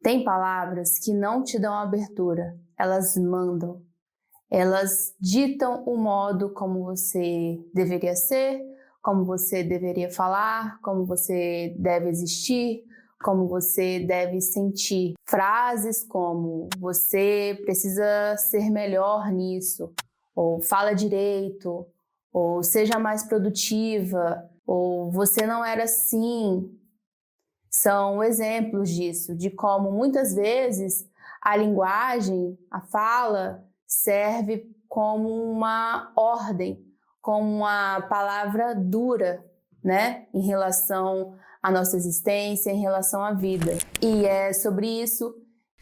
Tem palavras que não te dão abertura, elas mandam. Elas ditam o modo como você deveria ser, como você deveria falar, como você deve existir, como você deve sentir. Frases como você precisa ser melhor nisso, ou fala direito, ou seja mais produtiva, ou você não era assim. São exemplos disso, de como muitas vezes a linguagem, a fala, serve como uma ordem, como uma palavra dura, né, em relação à nossa existência, em relação à vida. E é sobre isso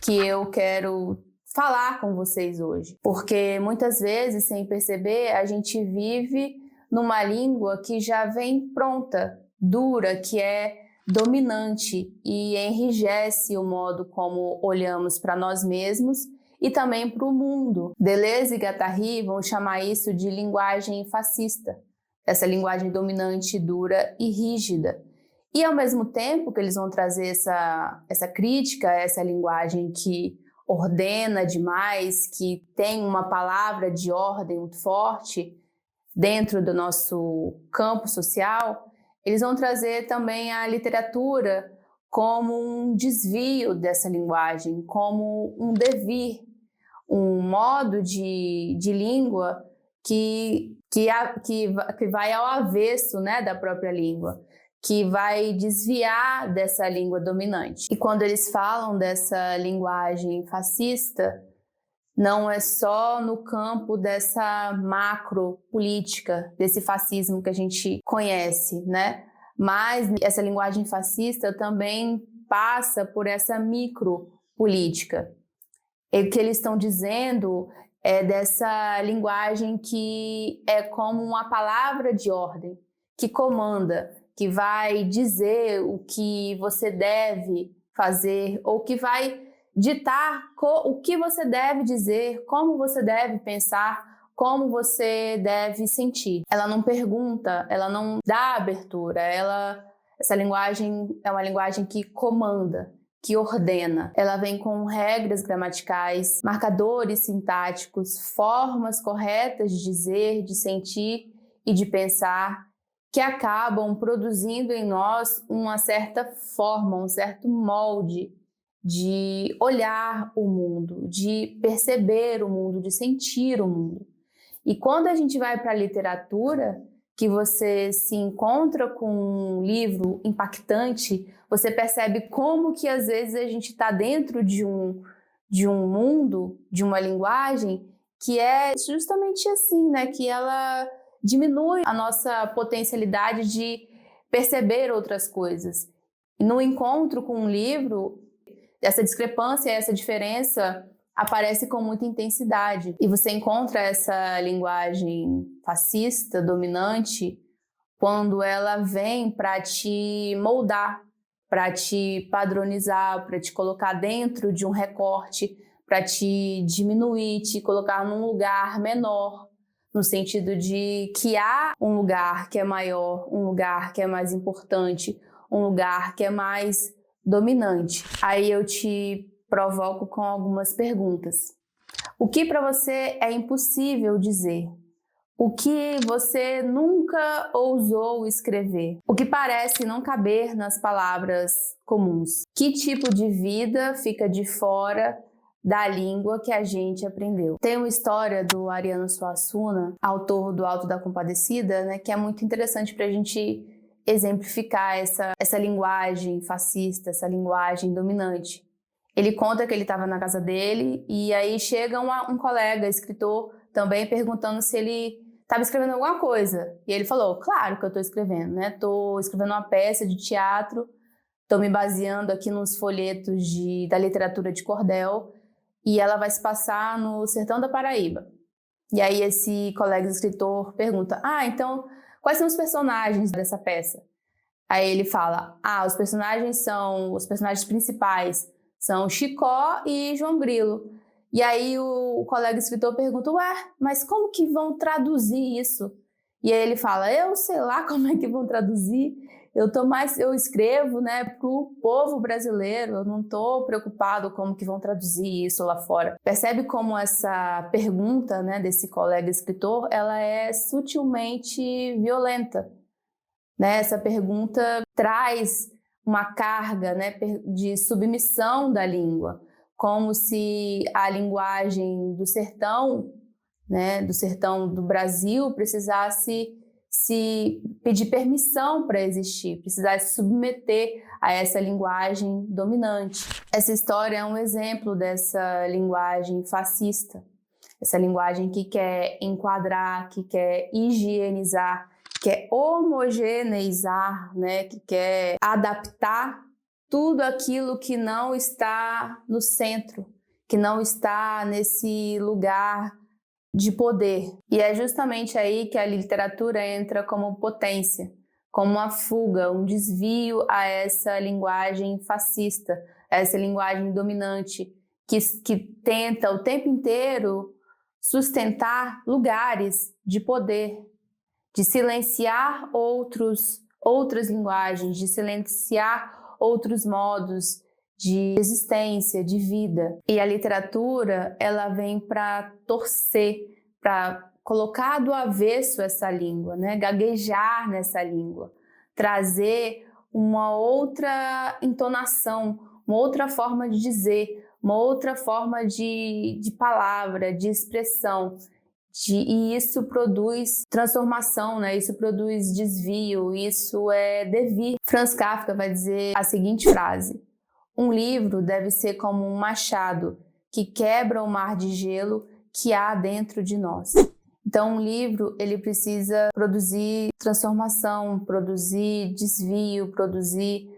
que eu quero falar com vocês hoje, porque muitas vezes, sem perceber, a gente vive numa língua que já vem pronta, dura, que é dominante e enrijece o modo como olhamos para nós mesmos e também para o mundo. Deleuze e Guattari vão chamar isso de linguagem fascista, essa linguagem dominante, dura e rígida. E ao mesmo tempo que eles vão trazer essa crítica, essa linguagem que ordena demais, que tem uma palavra de ordem muito forte dentro do nosso campo social, eles vão trazer também a literatura como um desvio dessa linguagem, como um devir, um modo de língua que vai ao avesso, né, da própria língua, que vai desviar dessa língua dominante. E quando eles falam dessa linguagem fascista, não é só no campo dessa macro política, desse fascismo que a gente conhece, né? Mas essa linguagem fascista também passa por essa micro política. E o que eles estão dizendo é dessa linguagem que é como uma palavra de ordem, que comanda, que vai dizer o que você deve fazer ou que vai ditar o que você deve dizer, como você deve pensar, como você deve sentir. Ela não pergunta, ela não dá abertura, essa linguagem é uma linguagem que comanda, que ordena. Ela vem com regras gramaticais, marcadores sintáticos, formas corretas de dizer, de sentir e de pensar, que acabam produzindo em nós uma certa forma, um certo molde de olhar o mundo, de perceber o mundo, de sentir o mundo. E quando a gente vai para a literatura, que você se encontra com um livro impactante, você percebe como que às vezes a gente está dentro de um mundo, de uma linguagem que é justamente assim, né? Que ela diminui a nossa potencialidade de perceber outras coisas. E no encontro com um livro, essa discrepância, essa diferença aparece com muita intensidade. E você encontra essa linguagem fascista, dominante, quando ela vem para te moldar, para te padronizar, para te colocar dentro de um recorte, para te diminuir, te colocar num lugar menor, no sentido de que há um lugar que é maior, um lugar que é mais importante, um lugar que é mais dominante. Aí eu te provoco com algumas perguntas. O que para você é impossível dizer? O que você nunca ousou escrever? O que parece não caber nas palavras comuns? Que tipo de vida fica de fora da língua que a gente aprendeu? Tem uma história do Ariano Suassuna, autor do Alto da Compadecida, né, que é muito interessante para a gente exemplificar essa linguagem fascista, essa linguagem dominante. Ele conta que ele estava na casa dele e aí chega um colega, escritor, também perguntando se ele estava escrevendo alguma coisa. E ele falou, claro que eu estou escrevendo, né? Estou escrevendo uma peça de teatro, estou me baseando aqui nos folhetos da literatura de cordel e ela vai se passar no sertão da Paraíba. E aí esse colega escritor pergunta, então quais são os personagens dessa peça? Aí ele fala, os personagens principais são Chicó e João Grilo. E aí o colega escritor pergunta, mas como que vão traduzir isso? E aí ele fala, eu sei lá como é que vão traduzir, eu escrevo, né, para o povo brasileiro, eu não estou preocupado como que vão traduzir isso lá fora. Percebe como essa pergunta, né, desse colega escritor, ela é sutilmente violenta, né? Essa pergunta traz uma carga, né, de submissão da língua, como se a linguagem do sertão, né, do sertão do Brasil, precisasse se pedir permissão para existir, precisasse se submeter a essa linguagem dominante. Essa história é um exemplo dessa linguagem fascista, essa linguagem que quer enquadrar, que quer higienizar, quer homogeneizar, né, que quer adaptar tudo aquilo que não está no centro, que não está nesse lugar de poder. E é justamente aí que a literatura entra como potência, como uma fuga, um desvio a essa linguagem fascista, a essa linguagem dominante, que tenta o tempo inteiro sustentar lugares de poder, de silenciar outras linguagens, de silenciar outros modos de existência, de vida. E a literatura, ela vem para torcer, para colocar do avesso essa língua, né? Gaguejar nessa língua, trazer uma outra entonação, uma outra forma de dizer, uma outra forma de palavra, de expressão. E isso produz transformação, né? Isso produz desvio, isso é devir. Franz Kafka vai dizer a seguinte frase: um livro deve ser como um machado que quebra o mar de gelo que há dentro de nós. Então, um livro, ele precisa produzir transformação, produzir desvio, produzir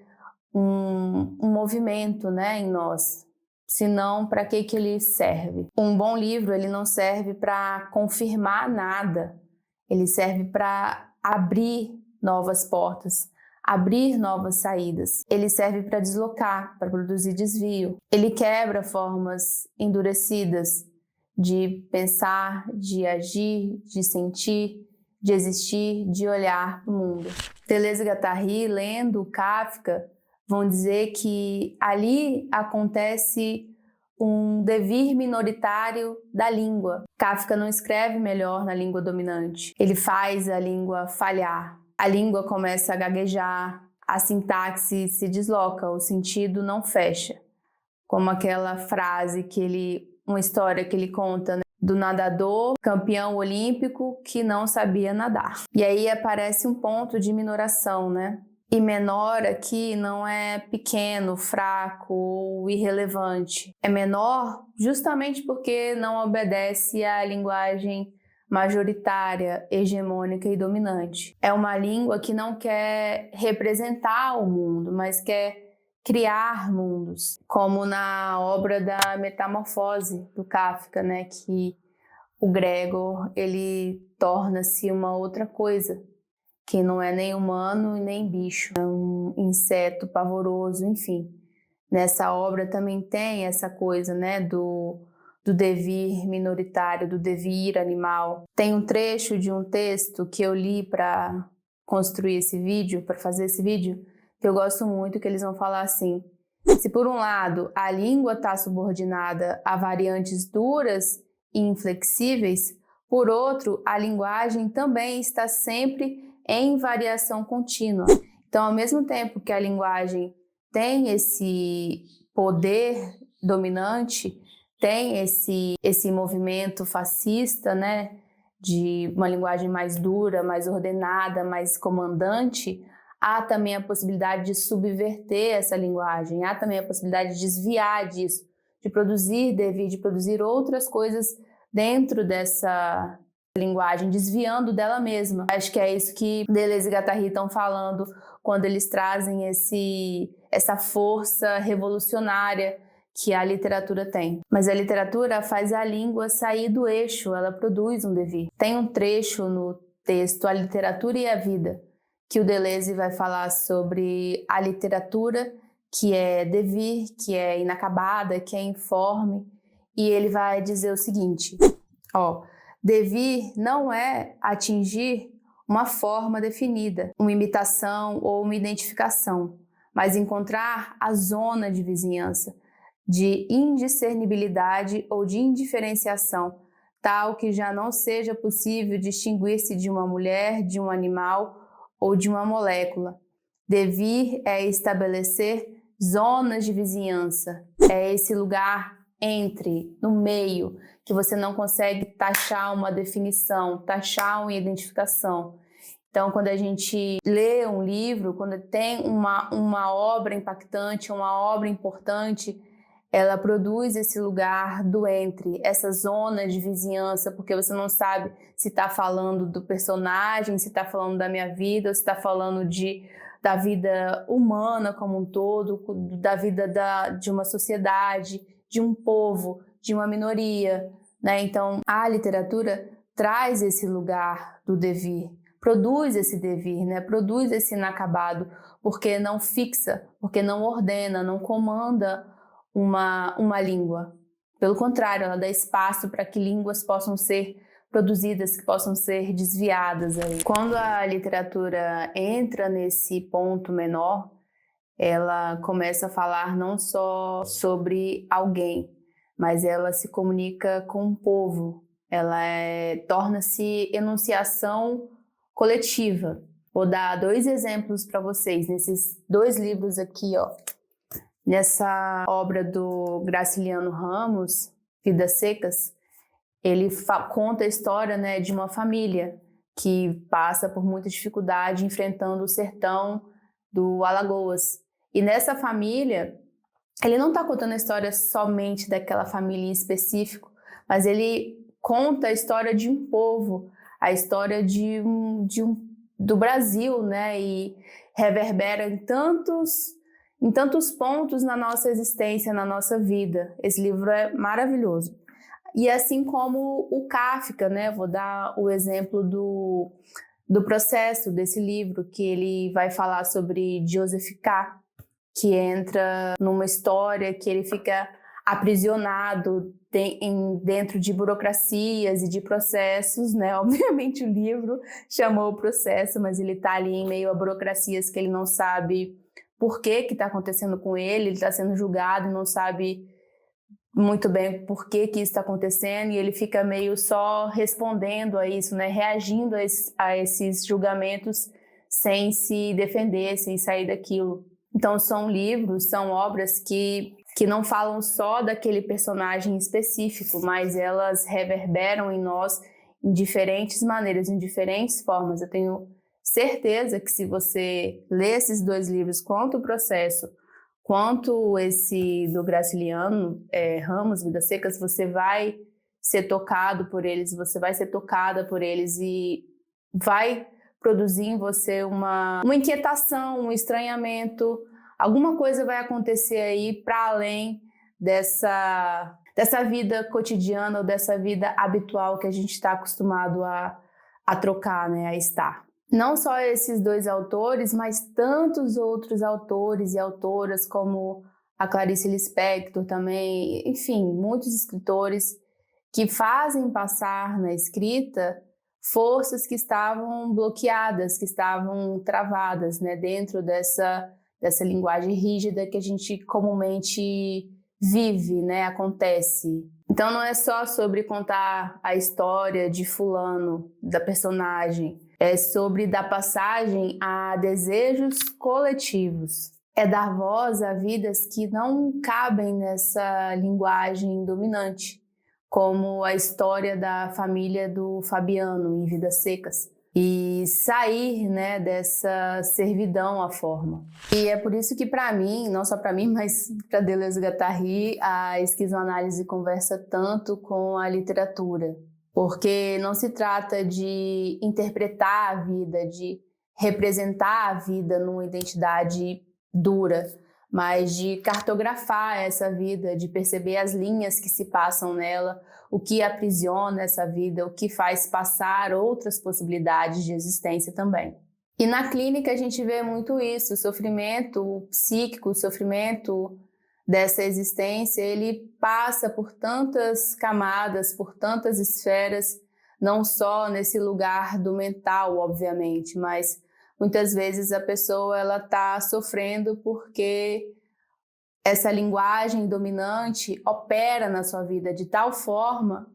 um movimento, né, em nós. Senão, para que ele serve? Um bom livro, ele não serve para confirmar nada. Ele serve para abrir novas portas, abrir novas saídas. Ele serve para deslocar, para produzir desvio. Ele quebra formas endurecidas de pensar, de agir, de sentir, de existir, de olhar para o mundo. Deleuze e Guattari, lendo Kafka, vão dizer que ali acontece um devir minoritário da língua. Kafka não escreve melhor na língua dominante. Ele faz a língua falhar. A língua começa a gaguejar, a sintaxe se desloca, o sentido não fecha. Como aquela frase uma história que ele conta, né, do nadador campeão olímpico que não sabia nadar. E aí aparece um ponto de minoração, né? E menor aqui não é pequeno, fraco ou irrelevante. É menor justamente porque não obedece à linguagem majoritária, hegemônica e dominante. É uma língua que não quer representar o mundo, mas quer criar mundos, como na obra da Metamorfose do Kafka, né, que o Gregor, ele torna-se uma outra coisa, que não é nem humano e nem bicho, é um inseto pavoroso, enfim. Nessa obra também tem essa coisa, né, do devir minoritário, do devir animal. Tem um trecho de um texto que eu li para construir esse vídeo, para fazer esse vídeo, que eu gosto muito, que eles vão falar assim: se por um lado a língua está subordinada a variantes duras e inflexíveis, por outro, a linguagem também está sempre em variação contínua. Então, ao mesmo tempo que a linguagem tem esse poder dominante, tem esse movimento fascista, né, de uma linguagem mais dura, mais ordenada, mais comandante, há também a possibilidade de subverter essa linguagem, há também a possibilidade de desviar disso, de produzir devir, de produzir outras coisas dentro dessa linguagem, desviando dela mesma. Acho que é isso que Deleuze e Guattari estão falando quando eles trazem essa força revolucionária que a literatura tem. Mas a literatura faz a língua sair do eixo, ela produz um devir. Tem um trecho no texto A Literatura e a Vida, que o Deleuze vai falar sobre a literatura, que é devir, que é inacabada, que é informe, e ele vai dizer o seguinte: devir não é atingir uma forma definida, uma imitação ou uma identificação, mas encontrar a zona de vizinhança, de indiscernibilidade ou de indiferenciação, tal que já não seja possível distinguir-se de uma mulher, de um animal ou de uma molécula. Devir é estabelecer zonas de vizinhança, é esse lugar no meio, que você não consegue taxar uma definição, taxar uma identificação. Então, quando a gente lê um livro, quando tem uma obra impactante, uma obra importante, ela produz esse lugar do entre, essa zona de vizinhança, porque você não sabe se está falando do personagem, se está falando da minha vida, ou se está falando da vida humana como um todo, da vida de uma sociedade, de um povo, de uma minoria, né? Então, a literatura traz esse lugar do devir, produz esse devir, né? Produz esse inacabado, porque não fixa, porque não ordena, não comanda uma língua. Pelo contrário, ela dá espaço para que línguas possam ser produzidas, que possam ser desviadas aí. Quando a literatura entra nesse ponto menor, ela começa a falar não só sobre alguém, mas ela se comunica com o povo. Ela torna-se enunciação coletiva. Vou dar 2 exemplos para vocês nesses 2 livros aqui, ó. Nessa obra do Graciliano Ramos, Vidas Secas, ele conta a história, né, de uma família que passa por muita dificuldade enfrentando o sertão do Alagoas. E nessa família, ele não está contando a história somente daquela família em específico, mas ele conta a história de um povo, a história do Brasil, né, e reverbera em tantos pontos na nossa existência, na nossa vida. Esse livro é maravilhoso. E assim como o Kafka, né? Vou dar o exemplo do processo desse livro, que ele vai falar sobre Joseph K., que entra numa história que ele fica aprisionado dentro de burocracias e de processos, né? Obviamente o livro chamou o processo, mas ele está ali em meio a burocracias que ele não sabe por que está acontecendo com ele está sendo julgado e não sabe muito bem por que isso está acontecendo, e ele fica meio só respondendo a isso, né? Reagindo a esses julgamentos sem se defender, sem sair daquilo. Então são livros, são obras que não falam só daquele personagem específico, mas elas reverberam em nós em diferentes maneiras, em diferentes formas. Eu tenho certeza que se você ler esses 2 livros, quanto o processo, quanto esse do Graciliano Ramos, Vidas Secas, você vai ser tocado por eles, você vai ser tocada por eles e vai produzir em você uma inquietação, um estranhamento. Alguma coisa vai acontecer aí para além dessa vida cotidiana ou dessa vida habitual que a gente está acostumado a trocar, né, a estar. Não só esses 2 autores, mas tantos outros autores e autoras, como a Clarice Lispector também, enfim, muitos escritores que fazem passar na escrita forças que estavam bloqueadas, que estavam travadas, né, dentro dessa linguagem rígida que a gente comumente vive, né, acontece. Então não é só sobre contar a história de fulano, da personagem, é sobre dar passagem a desejos coletivos. É dar voz a vidas que não cabem nessa linguagem dominante, como a história da família do Fabiano em Vidas Secas, e sair, né, dessa servidão à forma. E é por isso que para mim, não só para mim, mas para Deleuze-Guattari, a esquizoanálise conversa tanto com a literatura. Porque não se trata de interpretar a vida, de representar a vida numa identidade dura, mas de cartografar essa vida, de perceber as linhas que se passam nela, o que aprisiona essa vida, o que faz passar outras possibilidades de existência também. E na clínica a gente vê muito isso, o sofrimento psíquico, o sofrimento dessa existência, ele passa por tantas camadas, por tantas esferas, não só nesse lugar do mental, obviamente, mas muitas vezes a pessoa ela está sofrendo porque essa linguagem dominante opera na sua vida de tal forma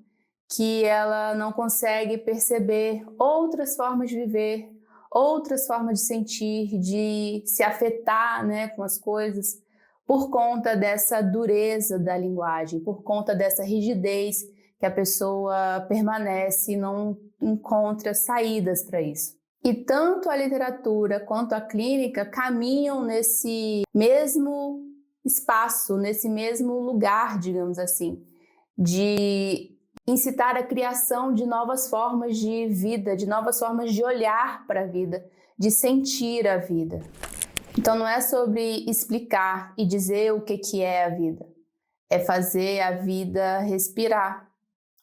que ela não consegue perceber outras formas de viver, outras formas de sentir, de se afetar, né, com as coisas, por conta dessa dureza da linguagem, por conta dessa rigidez que a pessoa permanece e não encontra saídas para isso. E tanto a literatura quanto a clínica caminham nesse mesmo espaço, nesse mesmo lugar, digamos assim, de incitar a criação de novas formas de vida, de novas formas de olhar para a vida, de sentir a vida. Então não é sobre explicar e dizer o que é a vida, é fazer a vida respirar,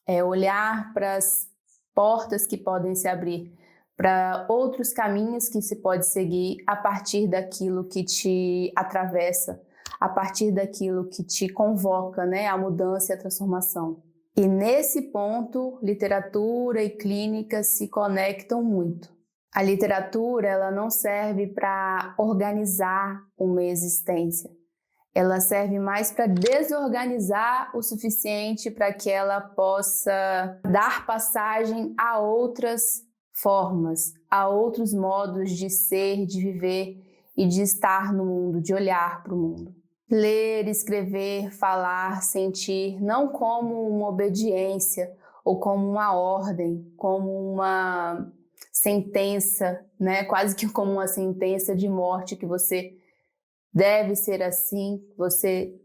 é olhar para as portas que podem se abrir, para outros caminhos que se pode seguir a partir daquilo que te atravessa, a partir daquilo que te convoca, né, a mudança e a transformação. E nesse ponto, literatura e clínica se conectam muito. A literatura, ela não serve para organizar uma existência. Ela serve mais para desorganizar o suficiente para que ela possa dar passagem a outras formas, a outros modos de ser, de viver e de estar no mundo, de olhar para o mundo. Ler, escrever, falar, sentir, não como uma obediência ou como uma ordem, como uma sentença, né? Quase que como uma sentença de morte que você deve ser assim, você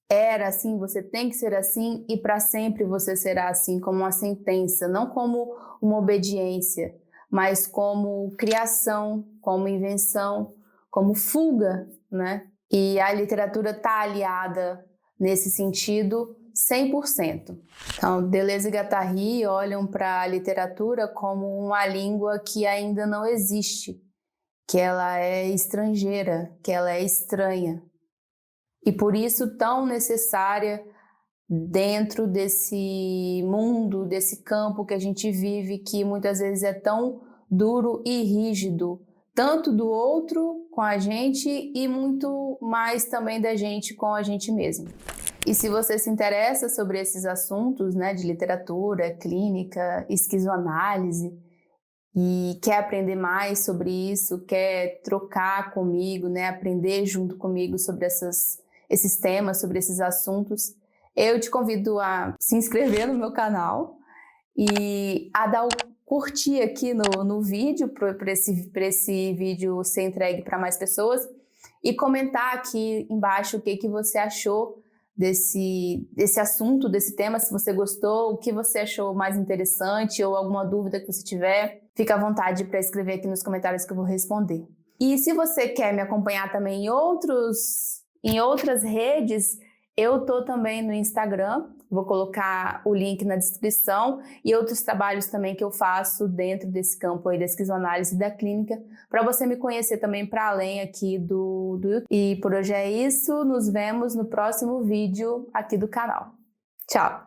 era assim, você tem que ser assim e para sempre você será assim, como uma sentença, não como uma obediência, mas como criação, como invenção, como fuga, né? E a literatura está aliada nesse sentido 100%. Então, Deleuze e Guattari olham para a literatura como uma língua que ainda não existe, que ela é estrangeira, que ela é estranha. E por isso tão necessária dentro desse mundo, desse campo que a gente vive, que muitas vezes é tão duro e rígido, tanto do outro com a gente e muito mais também da gente com a gente mesmo. E se você se interessa sobre esses assuntos, né, de literatura, clínica, esquizoanálise, e quer aprender mais sobre isso, quer trocar comigo, né, aprender junto comigo sobre esses temas, sobre esses assuntos, eu te convido a se inscrever no meu canal e a dar o curtir aqui no vídeo, para esse vídeo ser entregue para mais pessoas, e comentar aqui embaixo o que você achou desse assunto, desse tema, se você gostou, o que você achou mais interessante ou alguma dúvida que você tiver, fica à vontade para escrever aqui nos comentários que eu vou responder. E se você quer me acompanhar também em outras redes, eu tô também no Instagram, vou colocar o link na descrição, e outros trabalhos também que eu faço dentro desse campo aí da esquizoanálise e da clínica, para você me conhecer também para além aqui do YouTube. E por hoje é isso, nos vemos no próximo vídeo aqui do canal. Tchau!